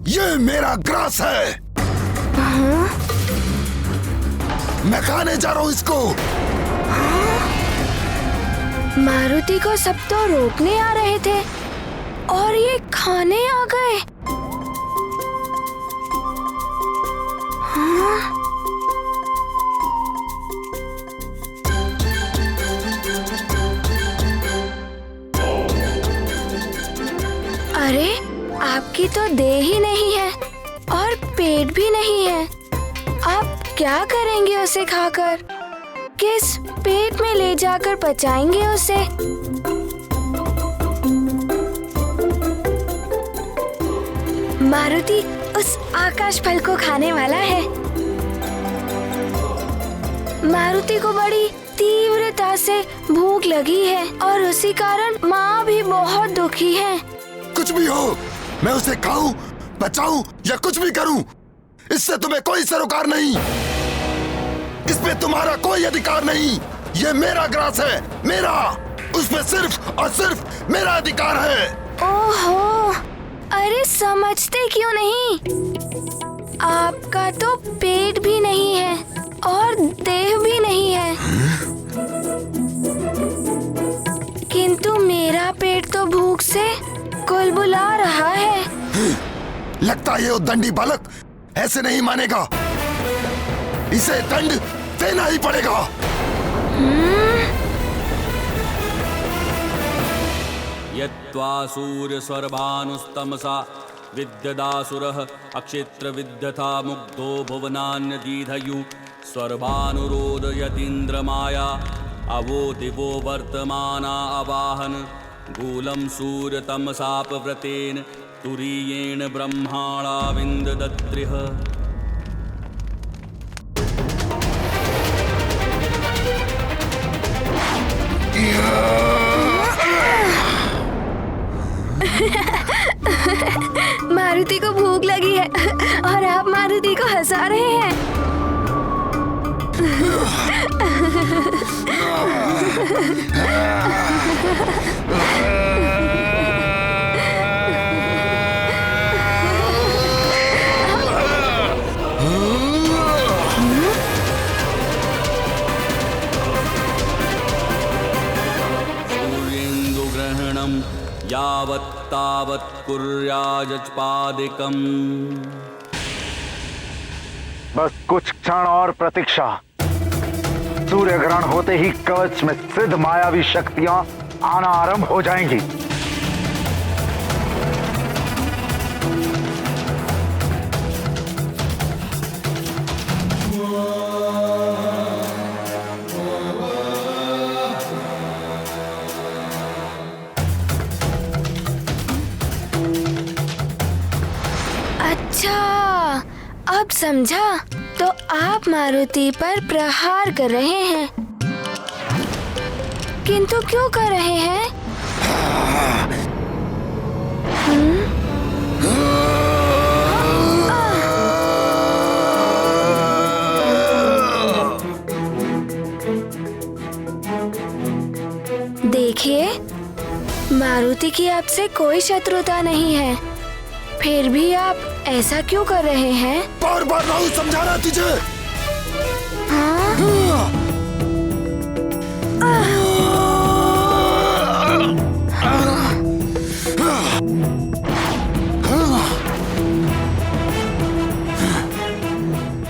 ये मेरा ग्रास है। मैं खाने जा रहा हूँ इसको। मारुति को सब तो रोकने आ रहे थे और ये खाने आ गए। अरे आपकी तो देह ही नहीं है और पेट भी नहीं है। आप क्या करेंगे उसे खाकर? किस पेट में ले जाकर पचाएंगे उसे? मारुति उस आकाश फल को खाने वाला है। मारुति को बड़ी तीव्रता से भूख लगी है और उसी कारण माँ भी बहुत दुखी है। कुछ भी हो, मैं उसे खाऊं, बचाऊं या कुछ भी करूं, इससे तुम्हें कोई सरोकार नहीं। इसमें तुम्हारा कोई अधिकार नहीं। ये मेरा ग्रास है, मेरा। उसमें सिर्फ और सिर्फ मेरा अधिकार है। ओहो, अरे समझते क्यों नहीं? आपका तो पेट भी नहीं है और देह भी नहीं है। किंतु मेरा पेट तो भूख से कुलबुला रहा है। लगता है ये उद्दंडी बालक ऐसे नहीं मानेगा। इसे दंड देना ही पड़ेगा। यत्वा सूर्य सर्वानुस्तमसा विद्यदासुरः अक्षेत्र विद्यथा मुग्धो भुवनान्यदीधयु सर्वानुरोदयतीन्द्रमाया अवो दिवो वर्तमाना अवाहन गूलं सूर्यतमसापव्रतेन तुरीयेण ब्रह्माणा विन्ददत्रिः। मारुति को भूख लगी है और आप मारुति को हंसा रहे हैं। सूर्येन्दुग्रहणं यावत् तावत् कुर्याजपादिकम्। बस कुछ क्षण और प्रतीक्षा। सूर्य ग्रहण होते ही कवच में सिद्ध मायावी शक्तियां आना आरंभ हो जाएंगी। अच्छा, अब समझा। तो आप मारुति पर प्रहार कर रहे हैं, किंतु क्यों कर रहे हैं? देखिए, मारुति की आपसे कोई शत्रुता नहीं है, फिर भी आप ऐसा क्यों कर रहे हैं? बार बार राहुल समझा रहा तुझे। हाँ?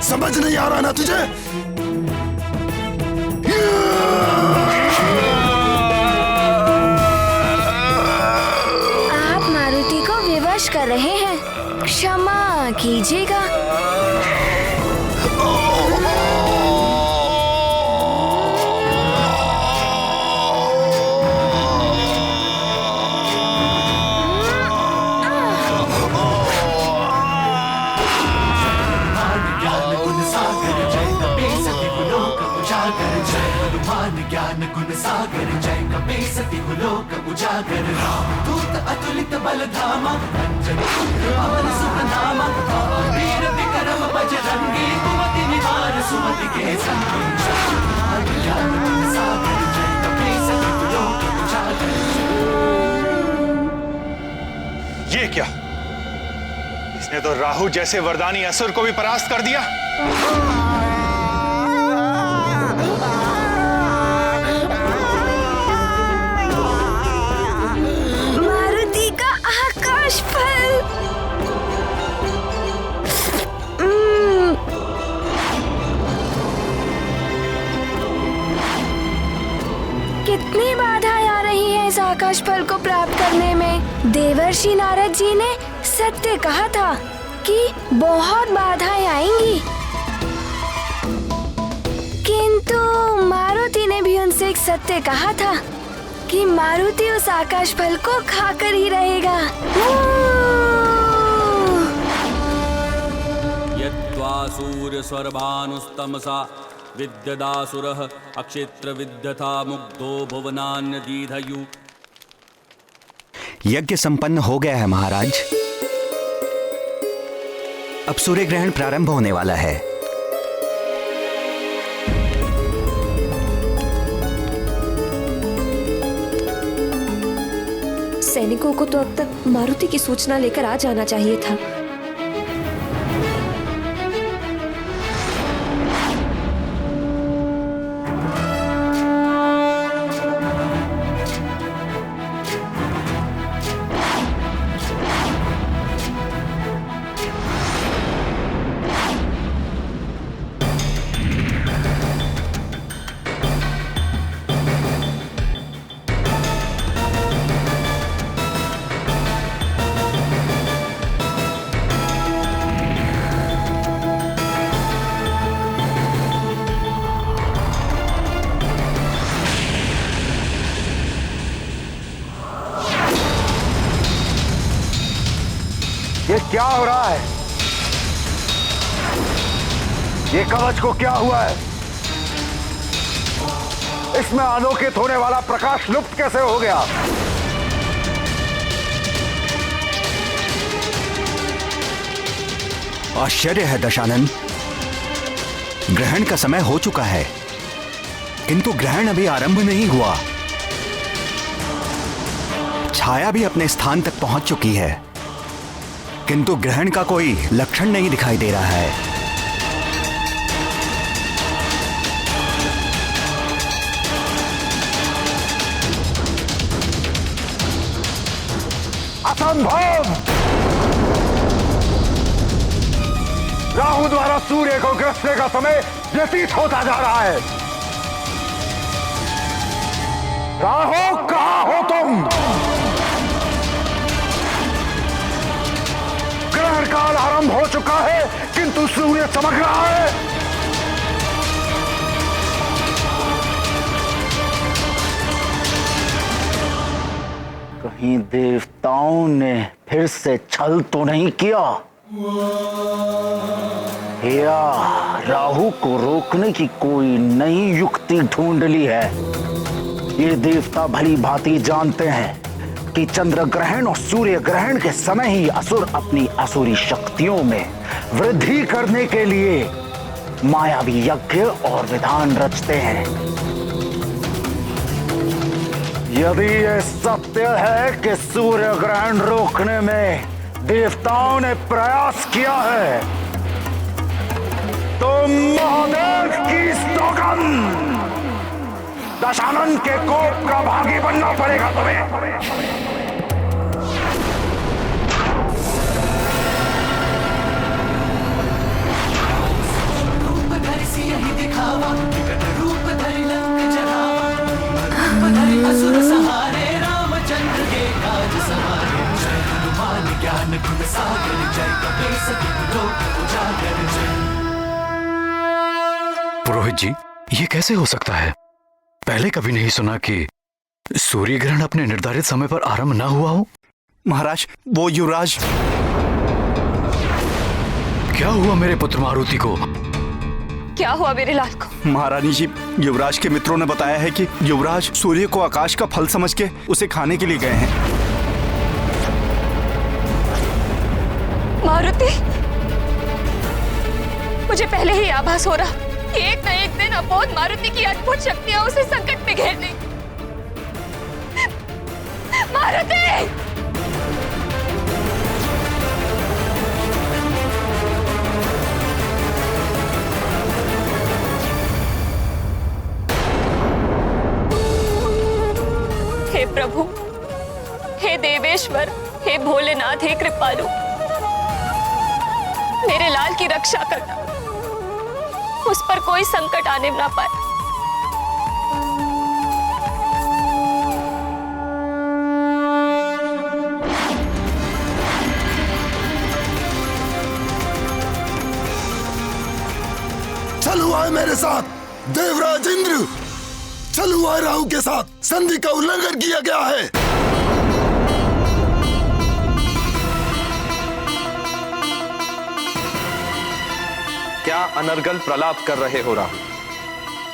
समझ नहीं आ रहा ना तुझे? आप मारुति को विवश कर रहे हैं, क्षमा कीजिएगा। ज्ञान गुण सागर जय कपे सति लोक उजागर दूत अतुलित बल धामा अंजनी पुत्र पवन सुत नामा वीर विक्रम बजरंगी कुमति निवार सुमति के संगी ज्ञान गुण सागर जय कपे सति लोक उजागर। ये क्या? इसने तो राहु जैसे वरदानी असुर को भी परास्त कर दिया। मारुति का आकाश फल। कितनी बाधाएं आ रही है इस आकाश फल को प्राप्त करने में। देवर्षि नारद जी ने सत्य कहा था कि बहुत बाधाएं आएंगी, किंतु मारुति ने भी उनसे एक सत्य कहा था कि मारुति उस आकाश फल को खाकर ही रहेगा। यद्वासूर्य सर्वानुस्तमसा विद्यदासुरः अक्षेत्र विद्यथा मुग्धो भुवनान्य दीधयु। यज्ञ संपन्न हो गया है महाराज। अब सूर्य ग्रहण प्रारंभ होने वाला है। सैनिकों को तो अब तक मारुति की सूचना लेकर आ जाना चाहिए था। ये क्या हो रहा है? ये कवच को क्या हुआ है? इसमें आलोकित होने वाला प्रकाश लुप्त कैसे हो गया? आश्चर्य है दशानन। ग्रहण का समय हो चुका है, किंतु ग्रहण अभी आरंभ नहीं हुआ। छाया भी अपने स्थान तक पहुंच चुकी है, किंतु ग्रहण का कोई लक्षण नहीं दिखाई दे रहा है। असंभव! राहु द्वारा सूर्य को ग्रसने का समय व्यतीत होता जा रहा है। राहु, कहां हो तुम? ग्रहण काल आरंभ हो चुका है, किंतु सूर्य चमक रहा है। कहीं देवताओं ने फिर से छल तो नहीं किया, या राहु को रोकने की कोई नई युक्ति ढूंढ ली है। ये देवता भली भांति जानते हैं कि चंद्र ग्रहण और सूर्य ग्रहण के समय ही असुर अपनी असुरी शक्तियों में वृद्धि करने के लिए मायावी यज्ञ और विधान रचते हैं। यदि यह सत्य है कि सूर्य ग्रहण रोकने में देवताओं ने प्रयास किया है, तो महादेव की सौगंध, दशानन के कोप का भागी बनना पड़ेगा तुम्हें। यही दिखावा, रूप धरि लंक जरावा, रूप धरि असुर सहारे, रामचंद्र के काज सवारे। जय हनुमान ज्ञान गुण सागर, जय कपीस तिहुँ लोक उजागर। पुरोहित जी, ये कैसे हो सकता है? पहले कभी नहीं सुना कि सूर्य ग्रहण अपने निर्धारित समय पर आरंभ न हुआ हो। महाराज, वो युवराज। क्या हुआ मेरे पुत्र मारुति को? क्या हुआ मेरे लाल को? महारानी जी, युवराज के मित्रों ने बताया है कि युवराज सूर्य को आकाश का फल समझ के उसे खाने के लिए गए हैं। मारुति, मुझे पहले ही आभास हो रहा कि एक न एक दिन अबोध मारुति की अद्भुत शक्तियां उसे संकट में घेर लेंगी। मारुति! हे भोलेनाथ, हे कृपालु, मेरे लाल की रक्षा करना, उस पर कोई संकट आने ना पाए। चल हुआ है मेरे साथ देवराज इंद्र, चल हुआ है राहु के साथ, संधि का उल्लंघन किया गया है। क्या अनर्गल प्रलाप कर रहे हो राहु?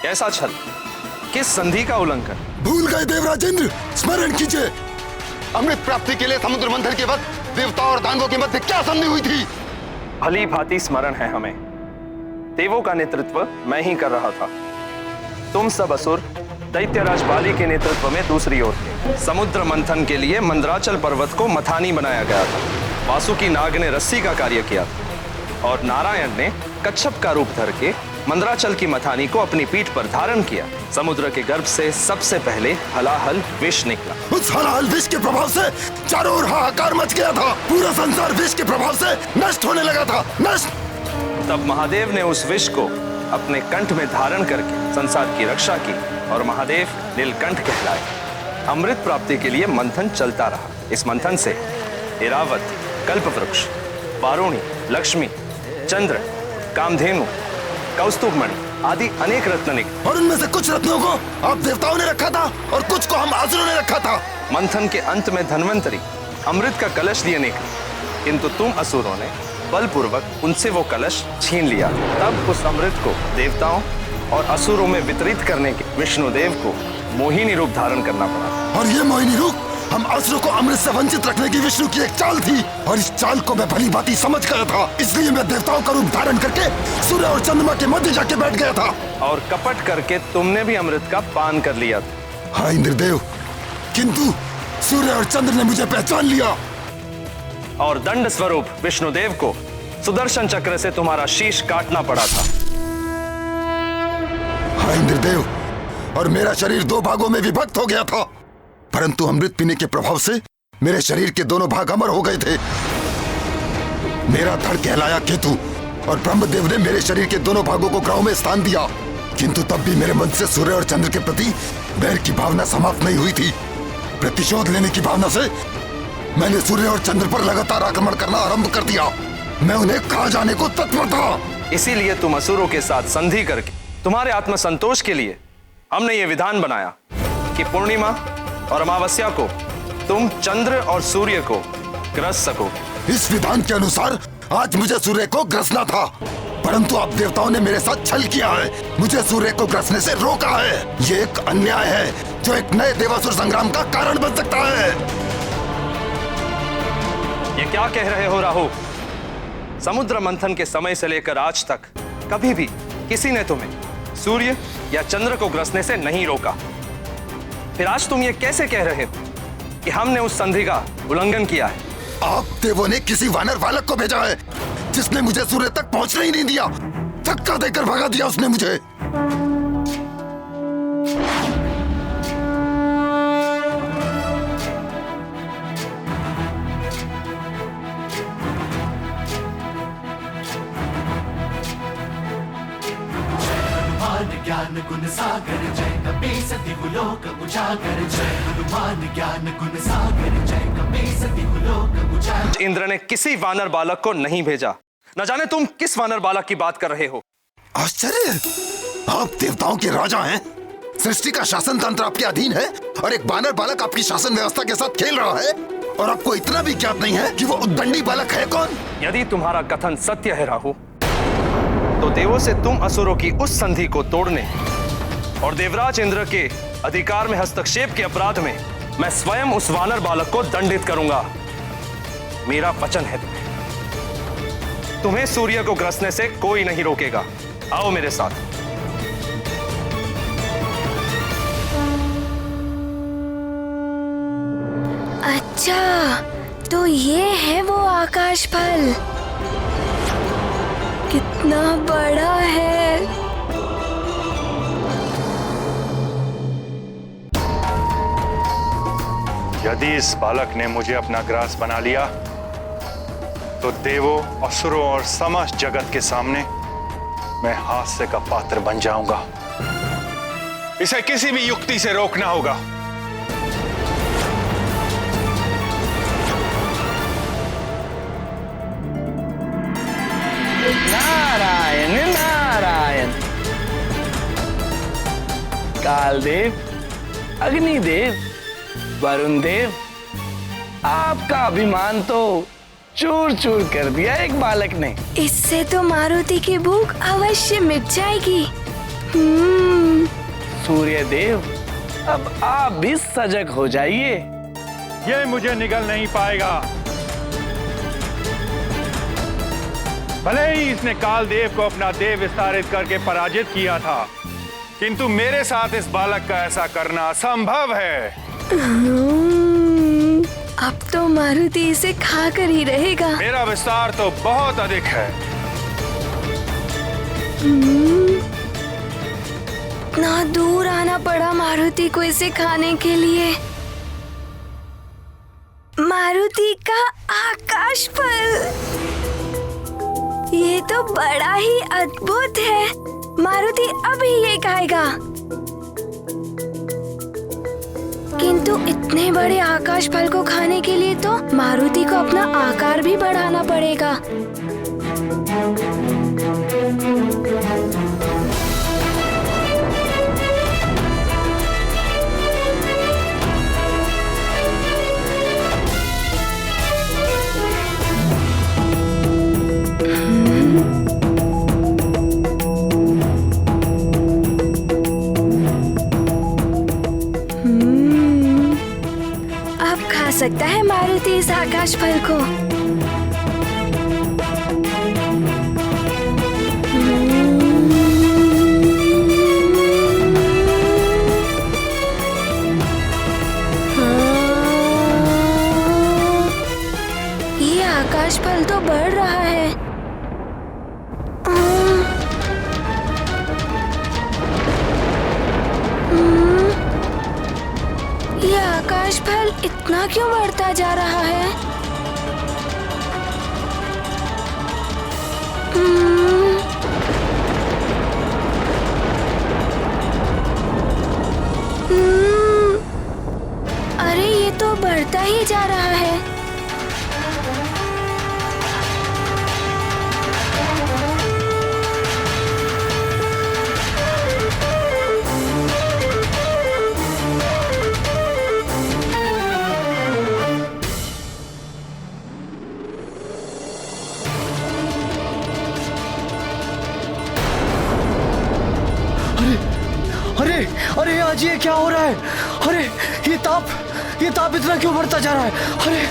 कैसा छल? किस संधि का उल्लंघन? भूल गए देवराज इंद्र, स्मरण कीजिए। अमृत प्राप्ति के लिए समुद्र मंथन के वक्त देवताओं और दानवों के मध्य क्या संधि हुई थी? भली भांति स्मरण है हमें। देवों का नेतृत्व मैं ही कर रहा था। तुम सब असुर दैत्यराज बाली के नेतृत्व में दूसरी ओर थे। समुद्र मंथन के लिए मंदराचल पर्वत को मथानी बनाया गया था। वासुकी नाग ने रस्सी का कार्य किया था और नारायण ने कच्छप का रूप धर के मंदराचल की मथानी को अपनी पीठ पर धारण किया। समुद्र के गर्भ से सबसे पहले हलाहल विष निकला। उस हलाहल विष के प्रभाव से चारों ओर हाहाकार मच गया था। पूरा संसार विष के प्रभाव से नष्ट होने लगा था, नष्ट। तब महादेव ने उस विष को अपने कंठ में धारण करके संसार की रक्षा की और महादेव नीलकंठ कहलाए। अमृत प्राप्ति के लिए मंथन चलता रहा। इस मंथन से ऐरावत, कल्पवृक्ष, वारुणी, लक्ष्मी, चंद्र, कामधेनु, कौस्तुभमणि आदि अनेक रत्न निकले। और उनमें से कुछ रत्नों को आप देवताओं ने रखा था और कुछ को हम असुरों ने रखा था। मंथन के अंत में धन्वंतरी अमृत का कलश लिए निकले, किंतु तुम असुरों ने बलपूर्वक उनसे वो कलश छीन लिया। तब उस अमृत को देवताओं और असुरों में वितरित करने के विष्णुदेव को मोहिनी रूप धारण करना पड़ा। और ये मोहिनी रूप हम असुरों को अमृत से वंचित रखने की विष्णु की एक चाल थी, और इस चाल को मैं भली भांति समझ गया था। इसलिए मैं देवताओं का रूप धारण करके सूर्य और चंद्रमा के मध्य जाके बैठ गया था। और कपट करके तुमने भी अमृत का पान कर लिया था। हाँ इंद्रदेव, किंतु सूर्य और चंद्र ने मुझे पहचान लिया और दंड स्वरूप विष्णुदेव को सुदर्शन चक्र से तुम्हारा शीश काटना पड़ा था। हाँ इंद्रदेव, और मेरा शरीर दो भागों में विभक्त हो गया था, परंतु अमृत पीने के प्रभाव से मेरे शरीर के दोनों भाग अमर हो गए थे। मेरा धड़ कहलाया केतु और ब्रह्मदेव ने मेरे शरीर के दोनों भागों को ग्रहों में स्थान दिया, किंतु तब भी मेरे मन से सूर्य और चंद्र के प्रति बैर की भावना समाप्त नहीं हुई थी। प्रतिशोध लेने की भावना से मैंने सूर्य और चंद्र पर लगातार आक्रमण करना आरंभ कर दिया। मैं उन्हें खा जाने को तत्पर था। इसीलिए तुम असुरों के साथ संधि करके तुम्हारे आत्मसंतोष के लिए हमने ये विधान बनाया कि पूर्णिमा और अमावस्या को तुम चंद्र और सूर्य को ग्रस सकोगे। इस विधान के अनुसार आज मुझे सूर्य को ग्रसना था, परंतु आप देवताओं ने मेरे साथ छल किया है, मुझे सूर्य को ग्रसने से रोका है। ये एक अन्याय है जो एक नए देवासुर संग्राम का कारण बन सकता है। ये क्या कह रहे हो राहु? समुद्र मंथन के समय से लेकर आज तक कभी भी किसी ने तुम्हें सूर्य या चंद्र को ग्रसने से नहीं रोका। फिर आज तुम ये कैसे कह रहे हो कि हमने उस संधि का उल्लंघन किया है? आप देवों ने किसी वानर बालक को भेजा है जिसने मुझे सूर्य तक पहुंचने ही नहीं दिया। धक्का देकर भगा दिया उसने मुझे। ज्ञान गुण सागर जय कपीसति लोक उजागर। जय हनुमान ज्ञान गुण सागर जय कपीसति लोक उजागर। इंद्र ने किसी वानर बालक को नहीं भेजा। न जाने तुम किस वानर बालक की बात कर रहे हो। आश्चर्य, आप देवताओं के राजा हैं, सृष्टि का शासन तंत्र आपके अधीन है, और एक वानर बालक आपकी शासन व्यवस्था के साथ खेल रहा है, और आपको इतना भी ज्ञात नहीं है कि वो उद्दंडी बालक है कौन? यदि तुम्हारा कथन सत्य है राहु, तो देवों से तुम असुरों की उस संधि को तोड़ने और देवराज इंद्र के अधिकार में हस्तक्षेप के अपराध में मैं स्वयं उस वानर बालक को दंडित करूंगा। मेरा वचन है तुम्हें सूर्य को ग्रसने से कोई नहीं रोकेगा। आओ मेरे साथ। अच्छा, तो ये है वो आकाश फल। कितना बड़ा है। यदि इस बालक ने मुझे अपना ग्रास बना लिया तो देवों, असुरों और समस्त जगत के सामने मैं हास्य का पात्र बन जाऊंगा। इसे किसी भी युक्ति से रोकना होगा। नारायण नारायण। कालदेव, अग्निदेव, वरुण देव, आपका अभिमान तो चूर चूर कर दिया एक बालक ने। इससे तो मारुति की भूख अवश्य मिट जाएगी। सूर्य देव, अब आप भी सजग हो जाइए। ये मुझे निगल नहीं पाएगा। भले ही इसने कालदेव को अपना देव विस्तारित करके पराजित किया था, किंतु मेरे साथ इस बालक का ऐसा करना असंभव है। अब तो मारुति इसे खाकर ही रहेगा। मेरा विस्तार तो बहुत अधिक है। इतना दूर आना पड़ा मारुति को इसे खाने के लिए। मारुति का आकाश फल, ये तो बड़ा ही अद्भुत है। मारुति अभी ये खाएगा। किंतु इतने बड़े आकाश फल को खाने के लिए तो मारुति को अपना आकार भी बढ़ाना पड़ेगा। सकता है मारुति इस आकाश फल को। ये आकाश फल तो बढ़ रहा है। ये आकाश फल इतना क्यों बढ़ता जा रहा है? अरे ये तो बढ़ता ही जा रहा है। अरे आज ये क्या हो रहा है? अरे ये ताप इतना क्यों बढ़ता जा रहा है? अरे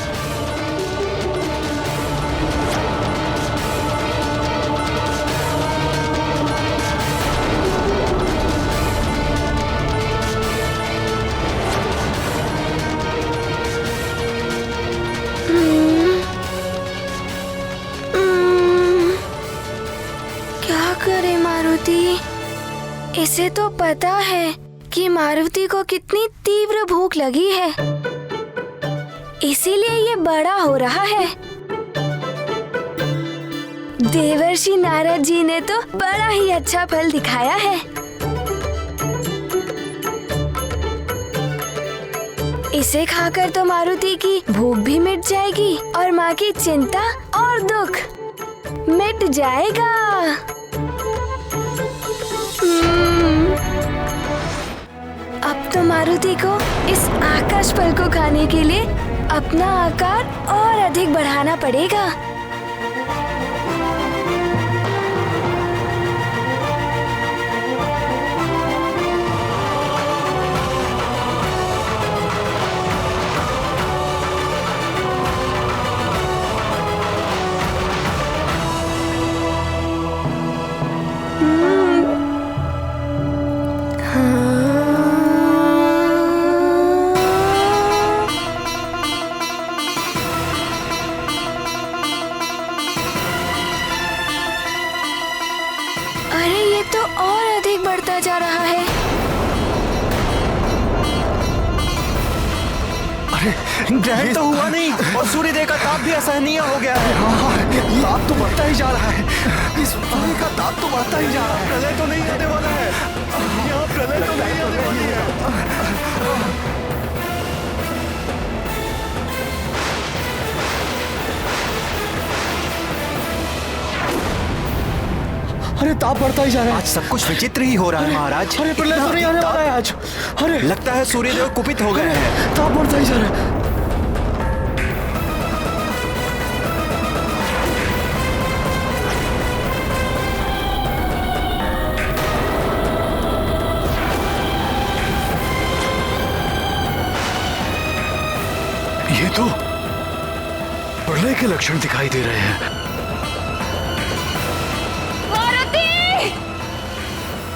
क्या करे मारुति? इसे तो पता है कि मारुति को कितनी तीव्र भूख लगी है, इसीलिए ये बड़ा हो रहा है। देवर्षि नारद जी ने तो बड़ा ही अच्छा फल दिखाया है। इसे खाकर तो मारुति की भूख भी मिट जाएगी और माँ की चिंता और दुख मिट जाएगा। अब तो मारुति को इस आकाश फल को खाने के लिए अपना आकार और अधिक बढ़ाना पड़ेगा। ग्रहण तो हुआ नहीं और सूर्यदेव का ताप भी असहनीय हो गया है। ताप तो बढ़ता ही जा रहा है। इस सूर्य का ताप तो बढ़ता ही जा रहा है। प्रलय तो नहीं आने वाला है। यहाँ प्रलय तो नहीं आने वाली है। अरे ताप बढ़ता ही जा रहा है। आज सब कुछ विचित्र ही हो रहा है महाराज। अरे प्रलय तो नहीं आने वाला है आज। अरे लगता है सूर्यदेव कुपित हो गए हैं। ताप बढ़ता ही जा रहा है। ये तो प्रलय के लक्षण दिखाई दे रहे हैं। मारुति!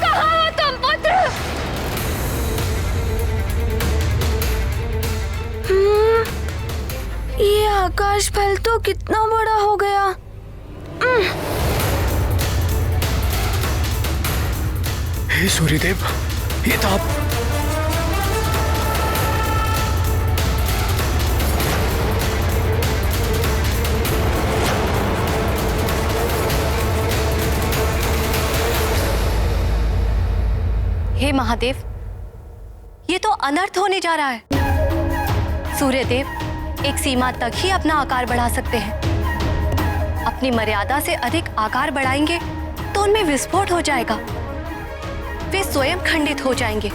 कहाँ हो तुम पुत्र? ये आकाश फल तो कितना बड़ा हो गया। हे सूर्यदेव, ये ताप हे महादेव, ये तो अनर्थ होने जा रहा है। सूर्यदेव एक सीमा तक ही अपना आकार बढ़ा सकते हैं। अपनी मर्यादा से अधिक आकार बढ़ाएंगे तो उनमें विस्फोट हो जाएगा। वे स्वयं खंडित हो जाएंगे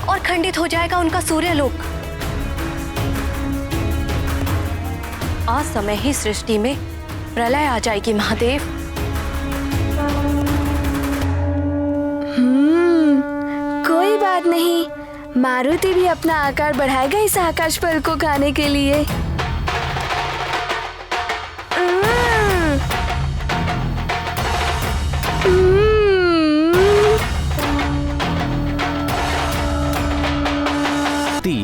और खंडित हो जाएगा उनका सूर्यलोक। असमय ही सृष्टि में प्रलय आ जाएगी महादेव। कोई बात नहीं, मारुति भी अपना आकार बढ़ाएगा इस आकाश फल को खाने के लिए।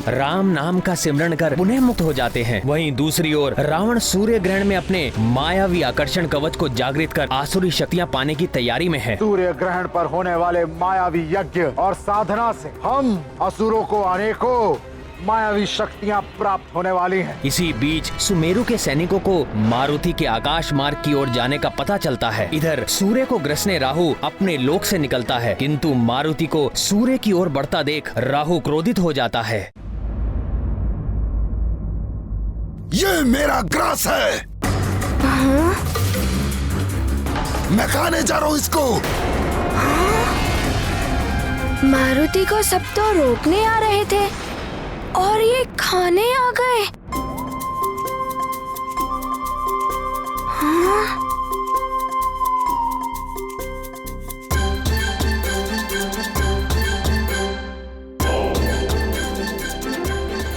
राम नाम का सिमरन कर पुनः मुक्त हो जाते हैं। वहीं दूसरी ओर रावण सूर्य ग्रहण में अपने मायावी आकर्षण कवच को जागृत कर आसुरी शक्तियां पाने की तैयारी में है। सूर्य ग्रहण पर होने वाले मायावी यज्ञ और साधना से हम असुरों को अनेकों मायावी शक्तियां प्राप्त होने वाली हैं। इसी बीच सुमेरु के सैनिकों को मारुति के आकाश मार्ग की ओर जाने का पता चलता है। इधर सूर्य को ग्रसने राहु अपने लोक से निकलता है, किंतु मारुति को सूर्य की ओर बढ़ता देख राहु क्रोधित हो जाता है। ये मेरा ग्रास है। मैं खाने जा रहा हूँ इसको। मारुति को सब तो रोकने आ रहे थे और ये खाने आ गए।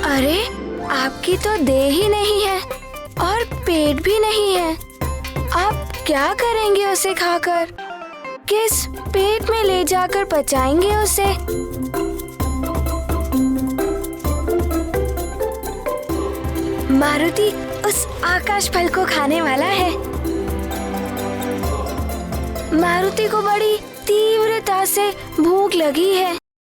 अरे आपकी तो देह ही नहीं है और पेट भी नहीं है। आप क्या करेंगे उसे खाकर? किस पेट में ले जाकर पचाएंगे उसे? मारुति उस आकाश फल को खाने वाला है। मारुति को बड़ी तीव्रता से भूख लगी है।